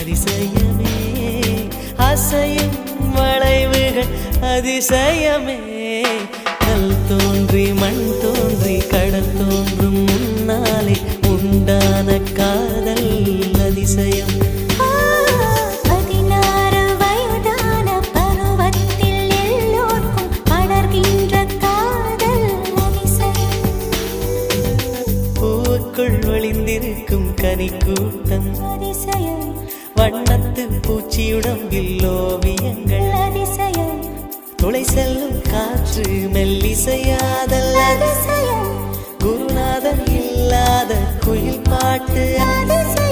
அதிசயமே அசையும் வளைவுகள் அதிசயமே கல் தோன்றி மண் தோன்றி கடல் தோன்றும் முன்னாலே உண்டான காதல் அதிசயம். 16 வயதான பருவத்தில் எல்லோருக்கும் படர்கின்ற காதல் அதிசயம். பூவுக்குள் ஒளிந்திருக்கும் கனிக்கூட்டம் அதிசயம் வண்ணத்து பூச்சியுடம்பில் ஓவியங்கள் அதிசயம் துளை செல்லும் காற்று மெல்லிசையாதல் அதிசயம் குருநாதன் இல்லாத குயில் பாட்டு அதிசயம்.